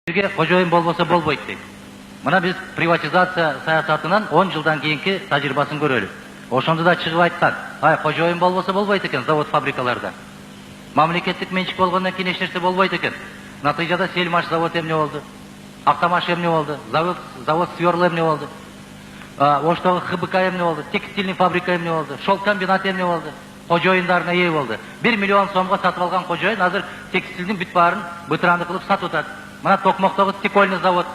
Бізге қожайын болбоса болбойт дейт. Мына біз приватизация саясатынан 10 жылдан кийинки тажрыйбасын көрөлү. Ошондо да чыгып айткан, қожайын болбоса болбойт экен завод фабрикаларда. Мамлекеттик менчик болгондон кийин эч нерсе болбойт экен. Натыйжада Сельмаш завод эмне болду? Автомаш эмне болду? Завод Сверл эмне болду? Оштогу ХБК эмне болду? Текстильный фабрика эмне болду? Шелк комбинат эмне болду? Кожоюндарына ээ болду. 1 миллион сомго сатып алган кожоюн азыр текстилдин бүт баарын бытыранды кылып сатып атат. Мына Токмоктогу стекольный завод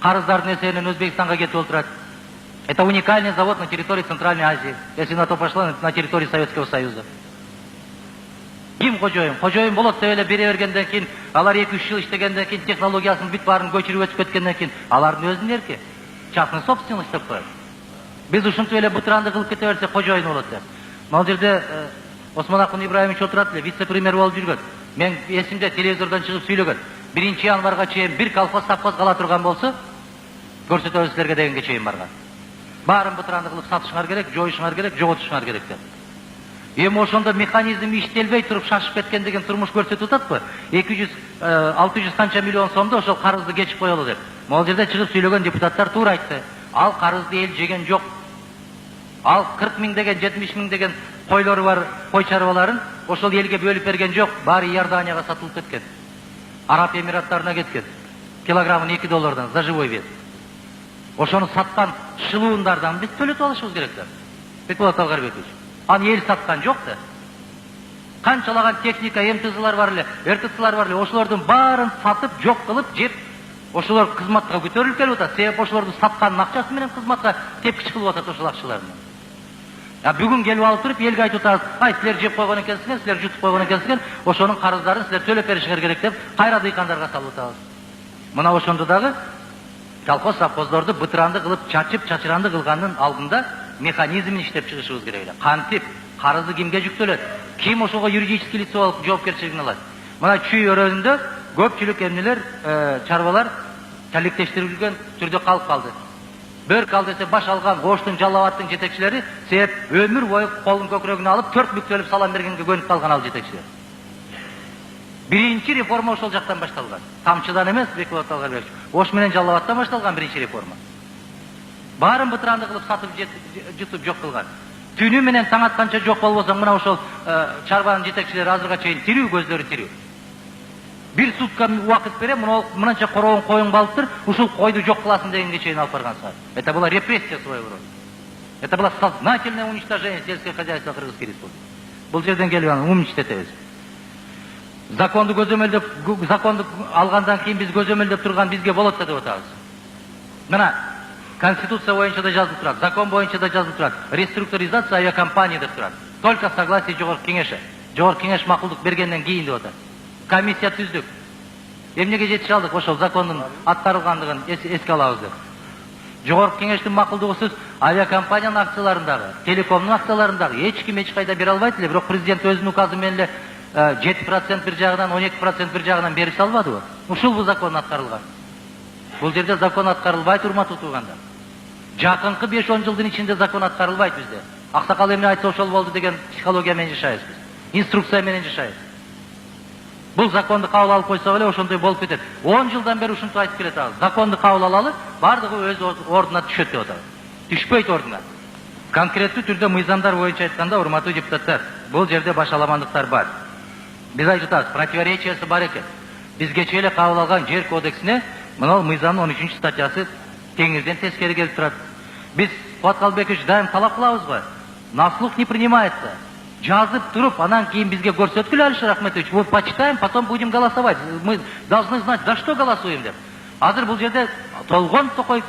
карыздардын эсебинен Өзбекстанга кетип отурат. Это уникальный завод на территории Центральной Азии. Если на то пошло, на территории Советского Союза. Ким кожоюн? Кожоюн болот деп эле бере бергенден кийин, алар 2-3 жыл иштегенден кийин технологиясын бүт баарын көчүрүп өтүп кеткенден кийин, алардын өзүнүн эрки частный собственность деп коет. Биз ушинтип эле бытыранды кылып кете берсек кожоюн болот деп. Могул жерде Осмон Акын Ибраимович отурат эле, вице-премьер болуп жүргөн. Мен эсимде телевизордон чыгып сүйлөгөн. 1-январга чейин бир колхоз сапкоз кала турган болсо, көрсөтөбүз силерге дегенге чейин барган. Баарын бытыранды кылып сатышыңар керек, жоюшуңар керек, жоготушуңар керек деп. Эми ошондо механизм иштелбей туруп шашып кеткен деген турмуш көрсөтүп атпы? 200-600 канча миллион сомдо ошол карызды кечип коелу деп. Могул жерде чыгып сүйлөгөн депутаттар туура айтты. Ал карызды эл жеген жок. Ал 40 миң деген, 70 миң деген койлору бар, кой чарбаларын ошол элге бөлүп берген жок. Баары Иорданияга сатылып кеткен. Араб Эмираттарына кеткен. Килограммын $2 за живой вес. Ошону саткан шылуундардан биз төлөтүп алышыбыз керек да. Бекболот Алгарбекович. Аны эл саткан жок да. Канчалаган техника, МТЗлар бар эле, РТЦлар бар эле, ошолордун баарын сатып, жок кылып, жеп, ошолор кызматка көтөрүлүп келип атат. Себеп ошолорду саткан акчасы менен кызматка тепкич кылып атат ошол акчаларын. Бүгүн келип алып туруп элге айтып атабыз, силер жеп койгон экенсиңер, силер жутуп койгон экенсиңер, ошонун карыздарын силер төлөп беришиңер керек деп кайра дыйкандарга салып атабыз. Мына ошондо дагы колхоз совхоздорду бытыранды кылып чачып, чачыранды кылгандын алдында механизмин иштеп чыгышыбыз керек эле. Кантип карызды кимге жүктөлөт? Ким ошого юридический лицо болуп жоопкерчилигин алат? Мына Чүй өрөөнүндө көпчүлүк эмнелер, чарбалар талектештирилген түрдө калып калды. Бөрк ал десе баш алган Оштун, Жалалабадтын жетекчилери себеп өмүр бою колун көкүрөгүнө алып 4 бүктөлүп салам бергенге көнүп калган ал жетекчилер. Биринчи реформа ошол жактан башталган. Тамчыдан эмес, Бекболот Алгарбекович. Ош менен Жалалабадтан башталган биринчи реформа. Баарын бытыранды кылып сатып жутуп жок кылган. Түнү менен таң атканча жок болбосоң, мына ошол чарбанын жетекчилери азырга чейин тирүү, көздөрү тирүү. Бир сутка убакыт берем, мынанча короон коюңду алып тур, ушул койду жок кыласың дегенге чейин алып барган саат. Это была репрессия своего рода. Это было сознательное уничтожение сельского хозяйства Кыргызской республики. Бул жерден келип аны умичтетебиз. Законду көзөмөлдөп, законду алгандан кийин биз көзөмөлдөп турган бизге болот деп атабыз. Мына Конституция боюнча да жазылып турат, закон боюнча да жазылып турат. Реструктуризация авиакомпания деп турат. Только согласие Жогорку Кеңеши. Жогорку Кеңеш макулдук бергенден кийин деп атат. Комиссия түздүк. Эмнеге жетише алдык? Ошол закондун аткарылгандыгын эске алабыз деп. Жогорку Кеңештин макулдугусуз авиакомпаниянын акцияларындагы, телекомдун акцияларындагы эч ким эч кайда бере албайт эле, бирок президент өзүнүн указы менен эле 7% бир жагынан, 12% бир жагынан берип салбадыбы? Ушул бул закон аткарылган. Бул жерде закон аткарылбайт, урматтуу туугандар. Жакынкы 5-10 жылдын ичинде закон аткарылбайт бизде. Аксакал эмне айтса ошол болду деген психология менен жашайбыз биз. Инструкция менен жашайбыз. Бул законду кабыл алып койсок эле ошондой болуп кетет. 10 жылдан бери ушинтип айтып келет атабыз. Законду кабыл алалы, бардыгы өз ордуна түшөт деп атабыз. Түшпөйт ордуна. Конкреттүү түрдө мыйзамдар боюнча айтканда, урматтуу депутаттар, бул жерде башаламандыктар бар. Биз айтып атабыз, противоречиясы бар экен. Биз кечээ эле кабыл алган жер кодексине мына мыйзамдын 13-статьясы теңирден тескери келип турат. Биз Кубат Калбекович дайым талап кылабыз го. На слух не принимается. Жазып туруп, анан кийин бизге көрсөткүлө, Алишер Ахметович, мы почитаем, потом будем голосовать. Мы должны знать, за что голосуем деп. Азыр бул жерде толгон токой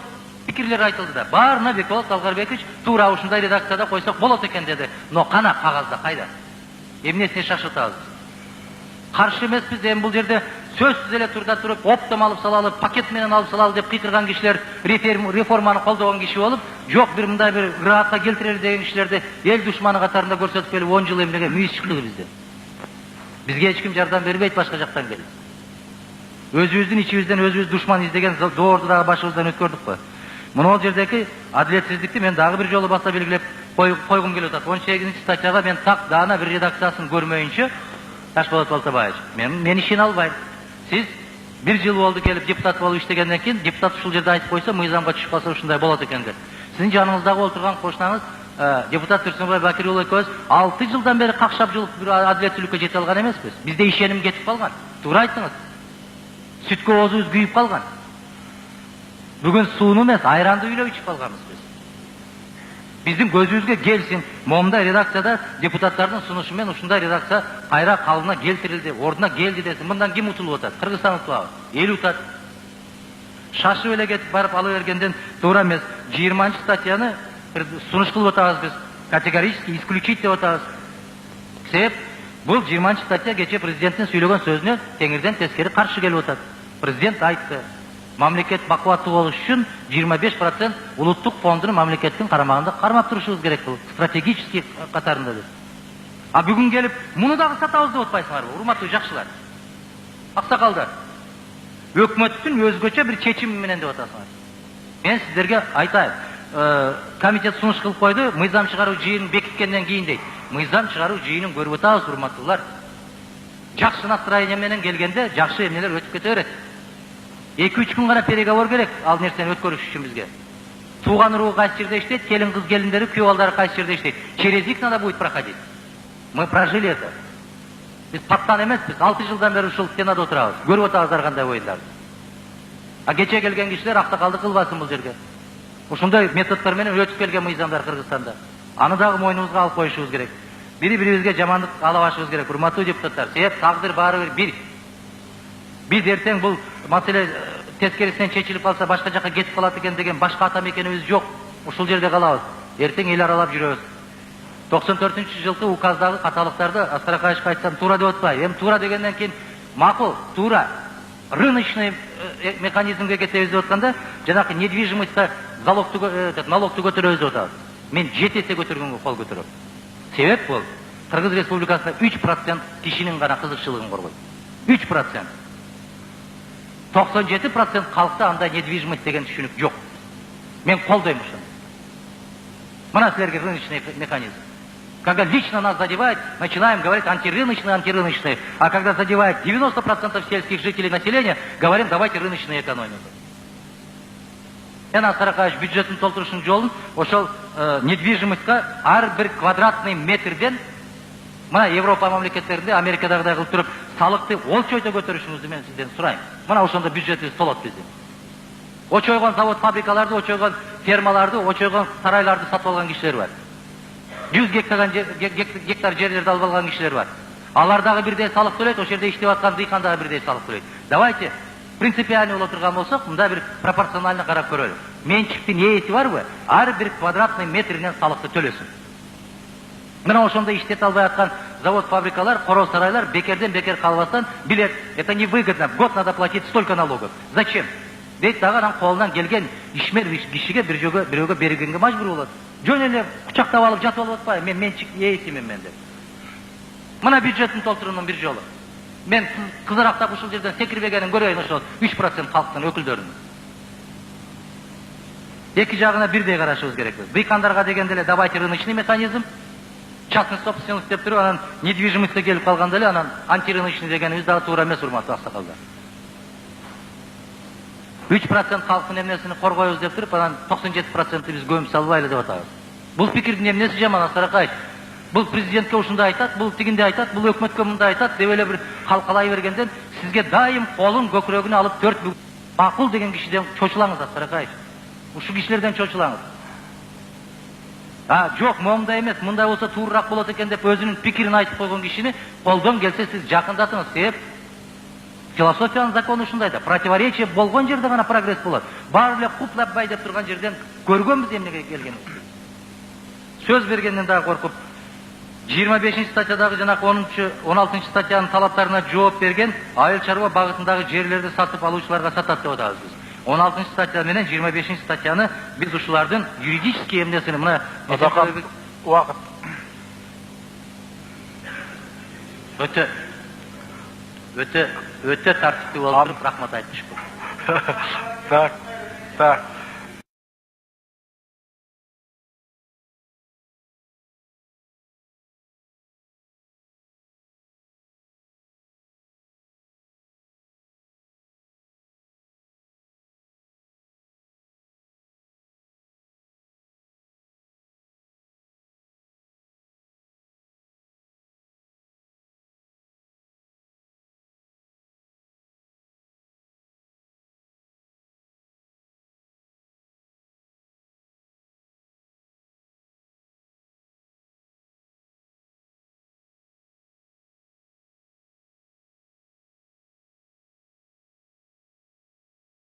пикирлер айтылды да. Баарына Бекболот Алгарбекович туура ушундай редакцияда койсок болот экен деди. Но кана кагазда кайда? Эмнесине шашытабыз? Каршы эмеспиз, эми бул жерде сөзсүз эле турда туруп, оптом алып салалы, пакет менен алып салалы деп кыйкырган кишилер реформаны колдогон киши болуп, жок бир мындай бир ыраатка келтирели деген кишилерди эл душманы катарында көрсөтүп келип 10 жыл эмнеге мүйүз чыкты бизде. Бизге эч ким жардам бербейт башка жактан келип. Өзүбүздүн ичибизден өзүбүз душман издеген доорду дагы башыбыздан өткөрдүк го. Мына жердеги адилетсиздикти мен дагы бир жолу баса белгилеп койгум келип атат. 18-статьяга мен так даана бир редакциясын көрмөйүнчө Ташболот Балтабаевич, мен ишене албайм. Сиз Bir жыл болду келип депутат болуп иштегенден кийин депутат ушул жерде айтып койсо, мыйзамга түшүп калса ушундай болот экен деп. Сиздин жаныңыздагы отурган кошунаңыз депутат Турсунбай Бакир уулу экөөбүз 6 жылдан бери какшап жылып бир адилеттүүлүккө жете алган эмеспиз. Бизде ишеним кетип калган. Туура айттыңыз. Сүткө оозубуз күйүп калган. Бүгүн сууну эмес, айранды үйлөп ичип калганбыз биз. Биздин көзүбүзгө келсин, момундай редакцияда депутаттардын сунушу менен ушундай редакция кайра калыбына келтирилди, ордуна келди десин. Мындан ким утулуп атат? Кыргызстан утулабы? Эл утат. Шашып эле кетип барып ала бергенден туура эмес. 20 статьяны сунуш кылып атабыз биз. Категорически исключить деп атабыз. Себеп бул 20 статья кече президенттин сүйлөгөн сөзүнө теңирден тескери каршы келип атат. Президент айтты. Мамлекет бакубаттуу болуш үчүн 25% улуттук фондун мамлекеттин карамагында кармап турушубуз керек бул. Стратегический катарында деп. А бүгүн келип муну дагы сатабыз деп атпайсыңарбы, урматтуу жакшылар? Аксакалдар. Өкмөттүн өзгөчө бир чечими менен деп атасыңар. Мен сиздерге айтайын. Комитет сунуш кылып койду, мыйзам чыгаруу жыйынын бекиткенден кийин дейт. Мыйзам чыгаруу жыйынын көрүп атабыз, урматтуулар. Жакшы настроение менен келгенде жакшы эмнелер өтүп кете берет. 2-3 күн гана переговор керек ал нерсени өткөрүш үчүн бизге. Тууган уруу кайсы жерде иштейт, келин кыз келиндери, күйөө балдары кайсы жерде иштейт. Через них надо будет проходить. Мы прожили это. Биз паттан эмеспиз, 6 жылдан бери ушул стенада отурабыз. Көрүп атабыз ар кандай оюндарды. А кече келген кишилер аксакалдык кылбасын бул жерге. Ушундай методдор менен өтүп келген мыйзамдар Кыргызстанда. Аны дагы мойнубузга алып коюшубуз керек. Бири-бирибизге жамандык алабашыбыз керек, урматтуу депутаттар. Себеп тагдыр баары бир. Биз эртең бул маселе тескерисинен чечилип калса башка жакка кетип калат экен деген башка ата мекенибиз жок. Ушул жерде калабыз. Эртең эл аралап жүрөбүз. 94-жылкы указдагы каталыктарды Аскар Акаевичке айтсам туура деп атпайбы. Эми туура дегенден кийин макул, туура. Рыночный механизмге кетебиз деп атканда, жанакы недвижимостька налогту көтөрөбүз деп атабыз. Мен 7 эсе көтөргөнгө кол көтөрөм. Себеп бул Кыргыз Республикасында 3% кишинин гана кызыкчылыгын коргойт. 3%. 97% халыкта андай недвижимость деген түшүнүк жок. Мен колдойм ушуну. Мына силерге рыночный механизм. Когда лично нас задевает, начинаем говорить антирыночный. А когда задевает 90% сельских жителей населения, говорим, давайте рыночную экономику. Мен Аскар Акаевич бюджеттин толтурушунун жолун ошол недвижимостька ар бир квадратный метрден мына Европа мамлекеттеринде, Америкадагыдай кылып туруп, салыкты олчойто көтөрүшүңүздү мен сизден сурайм. Мына ошондо бюджетибиз толот биздин. Очойгон завод, фабрикаларды, очойгон фермаларды, очойгон сарайларды сатып алган кишилер бар. 100 гектар жерлерди алып алган кишилер бар. Алар дагы бирдей салык төлөйт, ошол жерде иштеп аткан дыйкан дагы бирдей салык төлөйт. Давайте принципиально боло турган болсок, мында бир пропорционально карап көрөлү. Менчиктин ээси барбы? Ар бир квадратный метринен салыкты төлөсүн. Мына ошондо иштете албай аткан завод, фабрикалар, короо сарайлар бекерден бекер калбастан билет, это невыгодно, в год надо платить столько налогов. Зачем? Дейт дагы анан колунан келген ишмер кишиге бирөөгө бергенге мажбур болот. Жөн эле кучактап алып жатып алып атпайбы? Мен менчик ээсимин мен деп. Мына бюджеттин толтуруунун бир жолу. Мен кызарактап ушул жерден секирбегенин көрөйүн ошол 3% калктын өкүлдөрүнүн. Эки жагына бирдей карашыбыз керек. Дыйкандарга дегенде эле давайте рыночный механизм, частный собственность деп туруп, анан недвижимостьке келип калганда эле анан антирыночный дегенибиз дагы туура эмес, урматтуу аксакалдар. 3% халктын эмнесини коргойбуз деп туруп, анан 97% биз көмүп салбайлы деп атабыз. Бул пикирдин эмнеси жаман, Аскар Акаевич? Бул президентке ушундай айтат, бул тигинде айтат, бул өкмөткө мындай айтат деп эле бир калкалай бергенден сизге дайым колун көкүрөгүнө алып 4 макул деген кишиден чочулаңыз, Аскар Акаевич. Ушул кишилерден чочулаңыз. Жок, момундай эмес, мындай болсо туурураак болот экен деп өзүнүн пикирин айтып койгон кишини колдон келсе сиз жакындатыңыз. Себеп философиянын закону ушундай да, противоречие болгон жерде гана прогресс болот. Баары эле куплаббай деп турган жерден көргөнбүз эмнеге келгенибизди. Сөз бергенден дагы коркуп 25 статьядагы жанакы 16 статьянын талаптарына жооп берген айыл чарба багытындагы жерлерди сатып алуучуларга сатат деп атабыз биз. 16 статья менен 25 статьяны биз ушулардын юридический эмнесини мына убакыт өтө тартиптүү болуп туруп рахмат айтып түшүп. Так.